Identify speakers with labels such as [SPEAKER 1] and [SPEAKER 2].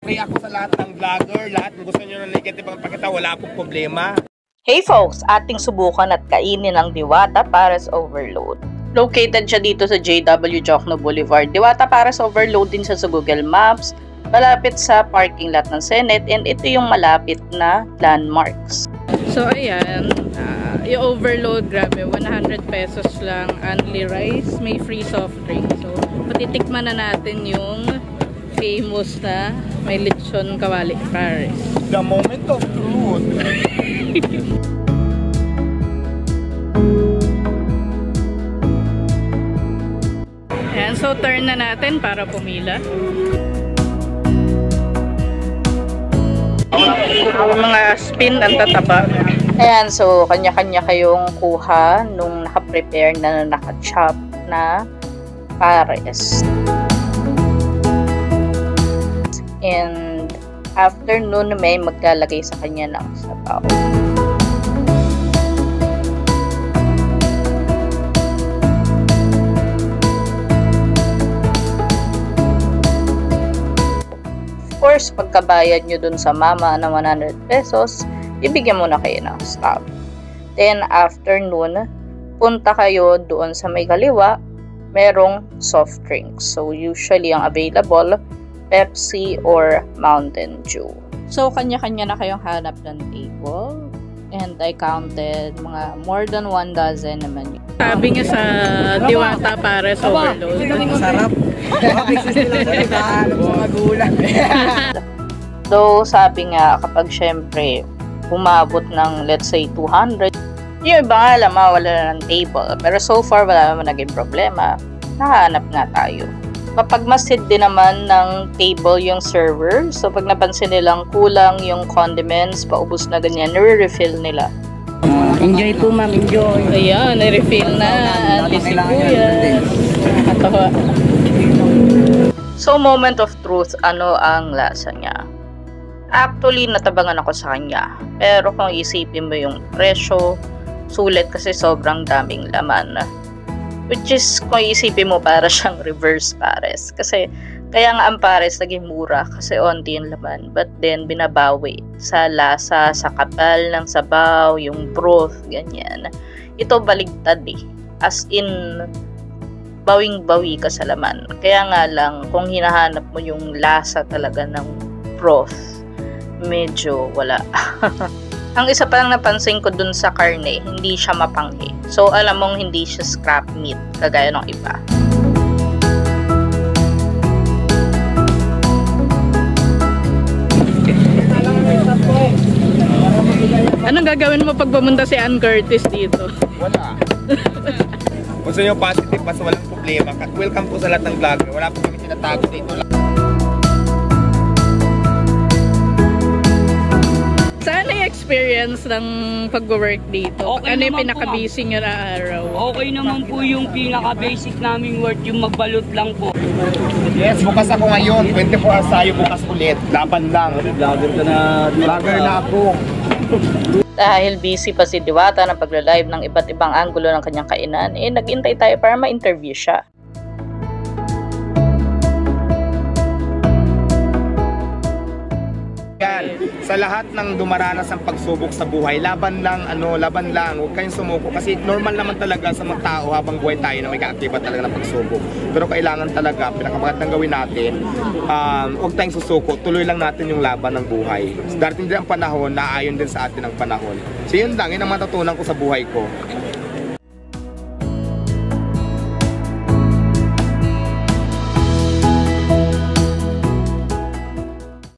[SPEAKER 1] Free ako sa lahat ng vlogger, lahat ng gusto nyo ng negative ang pakita, wala akong problema.
[SPEAKER 2] Hey folks, ating subukan at kainin ang Diwata Pares Overload. Located siya dito sa JW Jokno Boulevard. Diwata Pares Overload din siya sa Google Maps. Malapit sa parking lot ng Senate and ito yung malapit na landmarks.
[SPEAKER 3] So ayan, yung overload, grabe, 100 pesos lang, only rice, may free soft drink. So patitikman na natin yung famous na may lechon kawali Pares.
[SPEAKER 1] The moment of truth.
[SPEAKER 3] Ayan, so turn na natin para pumila. Mga spin ang tataba.
[SPEAKER 2] Ayan, so kanya-kanya kayong kuha nung naka-prepare na naka-chop na pares. And after nun, may maglalagay sa kanya ng sabaw. Of course, pagkabayad nyo dun sa mama na 100 pesos, ibigyan mo na kayo ng stop. Then, after nun, punta kayo doon sa may kaliwa, merong soft drinks. So, usually ang available, Pepsi or Mountain Dew. So, kanya-kanya na kayong hanap ng table. And I counted mga more than 1 dozen naman yun.
[SPEAKER 3] Sabi nga sa Diwata Pares Overload.
[SPEAKER 1] Masarap.
[SPEAKER 2] Though, sabi nga, kapag syempre, umabot ng, let's say, 200, yung iba nga lang, mawala na ng table. Pero so far, wala naman naging problema. Nahanap nga tayo. Papagmasid din naman ng table yung server. So, pag napansin nilang kulang yung condiments, paubos na ganyan, nire-refill nila.
[SPEAKER 4] Enjoy po ma'am, enjoy.
[SPEAKER 3] Ayan, na-refill na. Anli si Kuya. Nakatawa.
[SPEAKER 2] So, moment of truth, ano ang lasa niya? Actually, natabangan ako sa kanya. Pero kung isipin mo yung presyo, sulit kasi sobrang daming laman. Which is, kung isipin mo, para siyang reverse pares. Kasi, kaya nga ang pares naging mura kasi onti yung laman. But then, binabawi sa lasa, sa kapal ng sabaw, yung broth, ganyan. Ito baligtad eh. As in, bawing-bawi ka sa laman. Kaya nga lang, kung hinahanap mo yung lasa talaga ng broth, medyo wala. Ang isa pa lang napansin ko dun sa karne, hindi siya mapanghi. So, alam mong hindi siya scrap meat, kagaya ng iba.
[SPEAKER 3] Anong gagawin mo pag pumunta si Ann Curtis dito?
[SPEAKER 1] Wala. Gusto nyo positive, basta walang problema. Welcome po sa lahat ng vlogger. Wala po kami tinatago dito.
[SPEAKER 3] Saan ang experience ng pag-work dito?
[SPEAKER 4] Okay
[SPEAKER 3] ano yung
[SPEAKER 4] naman
[SPEAKER 3] pinaka-busy nyo na araw?
[SPEAKER 4] Okay naman po yung pinaka-basic naming work, yung magbalot lang po.
[SPEAKER 1] Yes, bukas ako ngayon. 24 hours tayo bukas ulit. Laban lang. Vlogger ka na. Vlogger na ako.
[SPEAKER 2] Dahil busy pa si Diwata ng pagla-live ng iba't ibang anggulo ng kanyang kainan, nag-intay tayo para ma-interview siya.
[SPEAKER 1] Yan, sa lahat ng dumaranas ng pagsubok sa buhay, laban lang, laban lang, huwag kayong sumuko kasi normal naman talaga sa mga tao habang buhay tayo na may kaakibat talaga ng pagsubok. Pero kailangan talaga, pinakamagandang gawin natin, huwag tayong susuko, tuloy lang natin yung laban ng buhay. Darating din ang panahon na ayon din sa atin ang panahon. So yun lang, yun ang matutunan ko sa buhay ko.